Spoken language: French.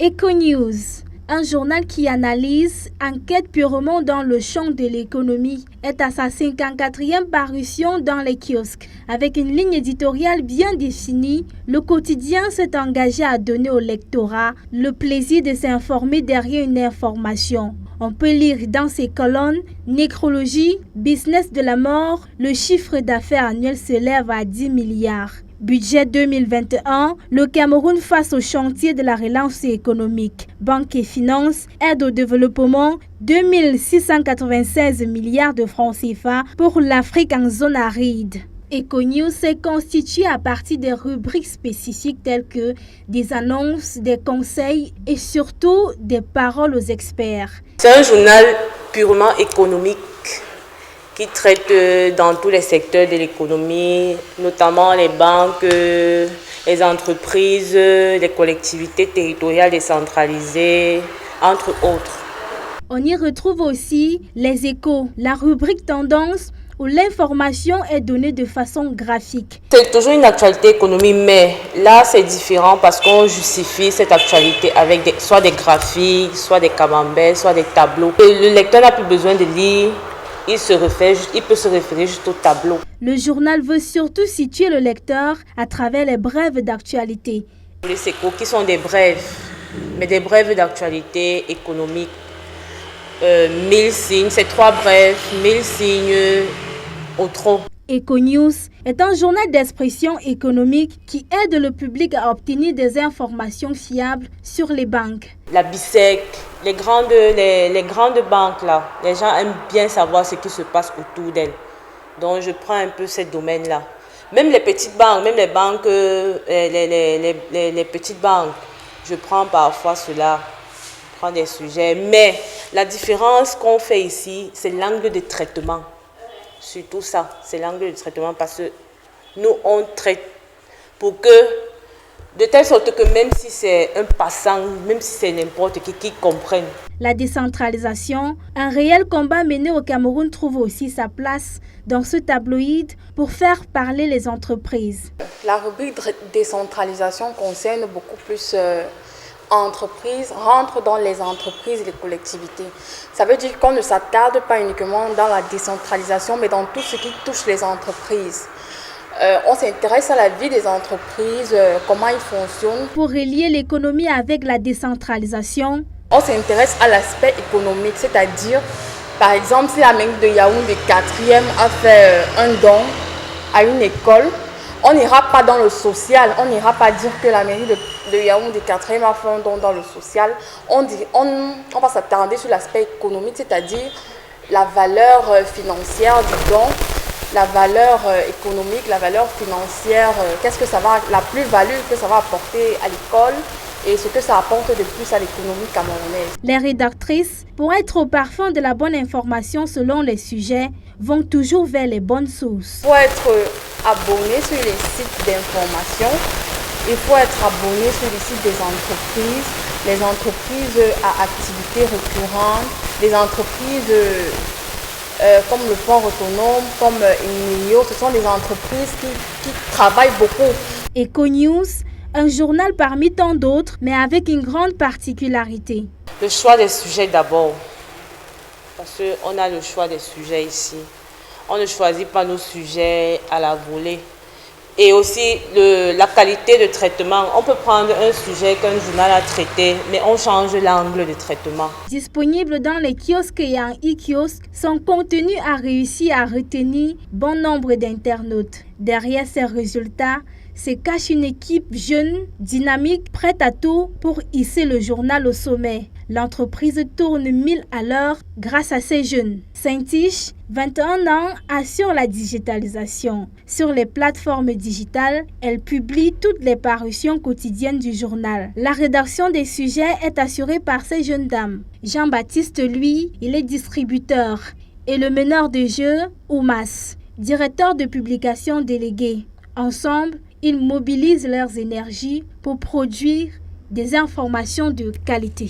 Econews, un journal qui analyse, enquête purement dans le champ de l'économie, est à sa 54e parution dans les kiosques. Avec une ligne éditoriale bien définie, le quotidien s'est engagé à donner au lectorat le plaisir de s'informer derrière une information. On peut lire dans ses colonnes « Nécrologie, business de la mort », le chiffre d'affaires annuel s'élève à 10 milliards. Budget 2021, le Cameroun face au chantier de la relance économique. Banque et finances, aide au développement, 2696 milliards de francs CFA pour l'Afrique en zone aride. Econews s'est constitué à partir des rubriques spécifiques telles que des annonces, des conseils et surtout des paroles aux experts. C'est un journal purement économique qui traite dans tous les secteurs de l'économie, notamment les banques, les entreprises, les collectivités territoriales décentralisées, entre autres. On y retrouve aussi les échos, la rubrique tendance, où l'information est donnée de façon graphique. C'est toujours une actualité économique, mais là c'est différent parce qu'on justifie cette actualité avec soit des graphiques, soit des camemberts, soit des tableaux. Et le lecteur n'a plus besoin de lire, il peut se référer juste au tableau. Le journal veut surtout situer le lecteur à travers les brèves d'actualité. Les échos qui sont des brèves, mais des brèves d'actualité économique. 1000 signes, c'est 3 brèves, 1000 signes au trop. Econews est un journal d'expression économique qui aide le public à obtenir des informations fiables sur les banques. La BICEC, les grandes banques là, les gens aiment bien savoir ce qui se passe autour d'elles. Donc je prends un peu ce domaine-là. Même les petites banques, même les banques, les petites banques, je prends parfois cela. Prendre des sujets, mais la différence qu'on fait ici, c'est l'angle de traitement. Surtout ça, c'est l'angle de traitement parce que nous, on traite pour que, de telle sorte que même si c'est un passant, même si c'est n'importe qui comprenne. La décentralisation, un réel combat mené au Cameroun, trouve aussi sa place dans ce tabloïd pour faire parler les entreprises. La rubrique décentralisation concerne beaucoup plus entreprises, rentre dans les entreprises et les collectivités. Ça veut dire qu'on ne s'attarde pas uniquement dans la décentralisation, mais dans tout ce qui touche les entreprises. On s'intéresse à la vie des entreprises, comment ils fonctionnent. Pour relier l'économie avec la décentralisation, on s'intéresse à l'aspect économique, c'est-à-dire, par exemple, si la mairie de Yaoundé 4e a fait un don à une école, on n'ira pas dans le social, on n'ira pas dire que la mairie de Yaoundé 4e a fait un don dans le social. On va s'attarder sur l'aspect économique, c'est-à-dire la valeur financière du don, la valeur économique, la valeur financière, qu'est-ce que ça va, la plus-value que ça va apporter à l'école et ce que ça apporte de plus à l'économie camerounaise. Les rédactrices, pour être au parfum de la bonne information selon les sujets, vont toujours vers les bonnes sources. Pour être abonné sur les sites d'information, il faut être abonné sur les sites des entreprises, les entreprises à activité récurrente, les entreprises comme le Port Autonome, comme Inmio, ce sont des entreprises qui travaillent beaucoup. Econews, un journal parmi tant d'autres, mais avec une grande particularité. Le choix des sujets d'abord, parce qu'on a le choix des sujets ici. On ne choisit pas nos sujets à la volée. Et aussi la qualité de traitement. On peut prendre un sujet qu'un journal a traité, mais on change l'angle de traitement. Disponible dans les kiosques et en e-kiosque, son contenu a réussi à retenir bon nombre d'internautes. Derrière ces résultats, se cache une équipe jeune, dynamique, prête à tout pour hisser le journal au sommet. L'entreprise tourne 1000 à l'heure grâce à ces jeunes. Saint-Tiche, 21 ans, assure la digitalisation. Sur les plateformes digitales, elle publie toutes les parutions quotidiennes du journal. La rédaction des sujets est assurée par ces jeunes dames. Jean-Baptiste, lui, il est distributeur. Et le meneur de jeu, Oumas, directeur de publication délégué. Ensemble, ils mobilisent leurs énergies pour produire des informations de qualité.